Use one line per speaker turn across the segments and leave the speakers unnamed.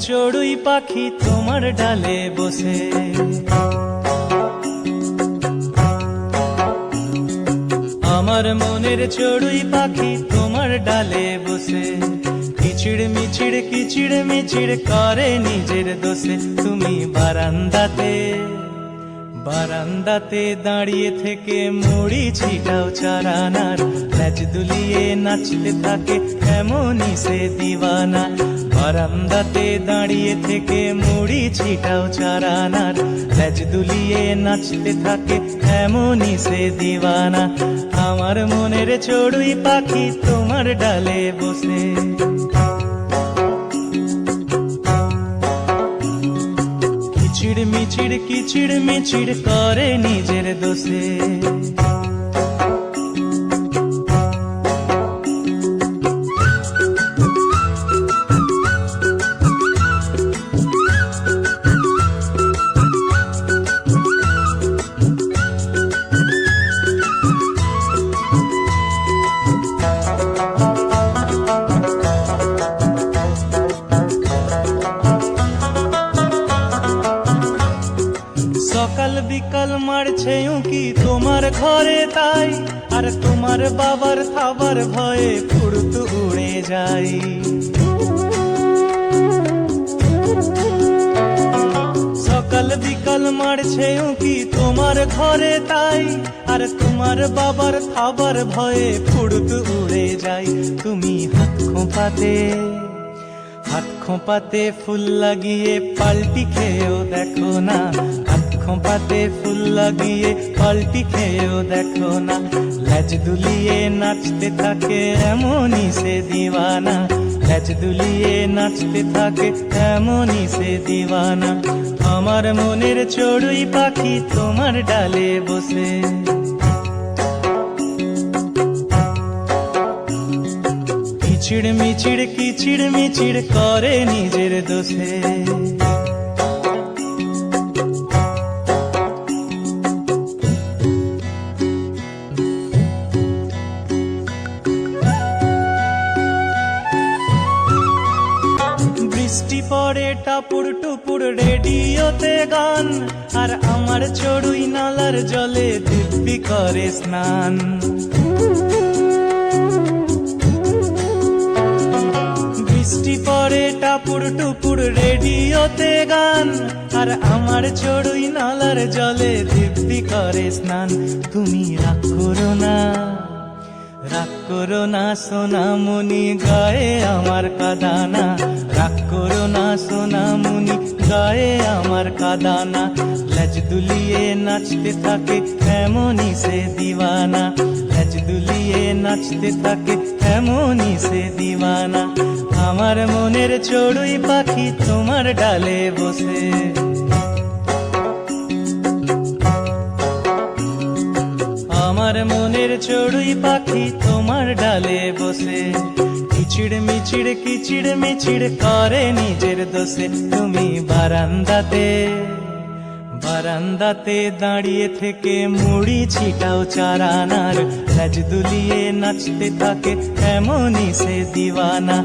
চড়ুই পাখি তোমার ডালে বসে। আমার মনের চড়ুই পাখি তোমার ডালে বসে, কিচিড় মিচিড় কিচিড় মিচিড় করে নিজের দোষে। তুমি বারান্দাতে বারান্দাতে দাঁড়িয়ে থেকে মুড়ি ছিটাও চারানার, ল্যাজ দুলিয়ে নাচতে থাকে এমনই সে দিওয়ানা। বারান্দাতে দাঁড়িয়ে থেকে মুড়ি ছিটাও চারানার, ল্যাজ দুলিয়ে নাচতে থাকে এমনই সে দিওয়ানা। আমার মনের চড়ুই পাখি তোমার ডালে বসে। কিচিড় মিচিড় কিচিড় মিচিড় করে নিজের দোষে। সকাল বিকাল মারছে উঁকি তোমার ঘরে তাই, আর তোমার বাবার খাবার ভয়ে ফুড়ত উড়ে যায়। সকাল বিকাল মারছে উঁকি তোমার ঘরে তাই, আর তোমার বাবার খাবার ভয়ে ফুড়ত উড়ে যায়। তুমি হাত খোঁপাতে ফুল লাগিয়ে পাল্টি খেয়েও দেখো না, হাত খোঁপাতে ফুল লাগিয়ে পাল্টি খেয়েও দেখো না। ল্যাজ দুলিয়ে নাচতে থাকে এমনই সে দিওয়ানা, ল্যাজ দুলিয়ে নাচতে থাকে এমনই সে দিওয়ানা। আমার মনের চড়ুই পাখি তোমার ডালে বসে। কিচিড় মিচিড় কিচিড় মিচিড় করে নিজের দোষে। বৃষ্টি পড়ে টাপুর টুপুর রেডিওতে গান, আর আমার চড়ুই নালার জলে দিব্যি করে স্নান। বৃষ্টি পড়ে টাপুর টুপুর রেডিওতে গান, আর আমার চড়ুই নালার জলে দিব্যি করে স্নান। তুমি রাগ করো না সোনামণি গায়ে আমার কাদানা, রাগ করো না সোনামণি গায়ে আমার কাদানা। ল্যাজ দুলিয়ে নাচতে থাকে এমনই সে দিওয়ানা, ল্যাজ দুলিয়ে নাচতে থাকে এমনই সে দিওয়ানা। আমার মনের চড়ুই পাখি তোমার ডালে বসে। আমার মনের চড়ুই পাখি তোমার ডালে বসে। কিচিড় মিচিড় কিচিড় মিচিড় করে নিজের দোষে। তুমি বারান্দাতে দাঁড়িয়ে থেকে মুড়ি ছিটাও চারানার, ল্যাজ দুলিয়ে নাচতে থাকে এমনই সে দিওয়ানা।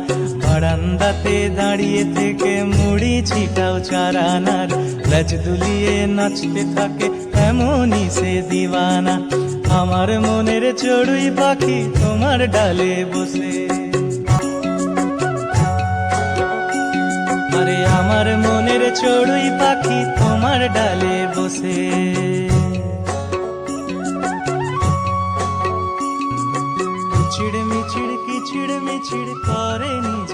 বারান্দাতে দাঁড়িয়ে থেকে মুড়ি ছিটাও চারানার, ল্যাজ দুলিয়ে নাচতে থাকে এমনই সে দিওয়ানা। আমার মনের চড়ুই পাখি তোমার ডালে বসে। আরে আমার মনের চড়ুই পাখি তোমার ডালে বসে। কিচিড় মিচিড় কিচিড় মিচিড় করে নিজে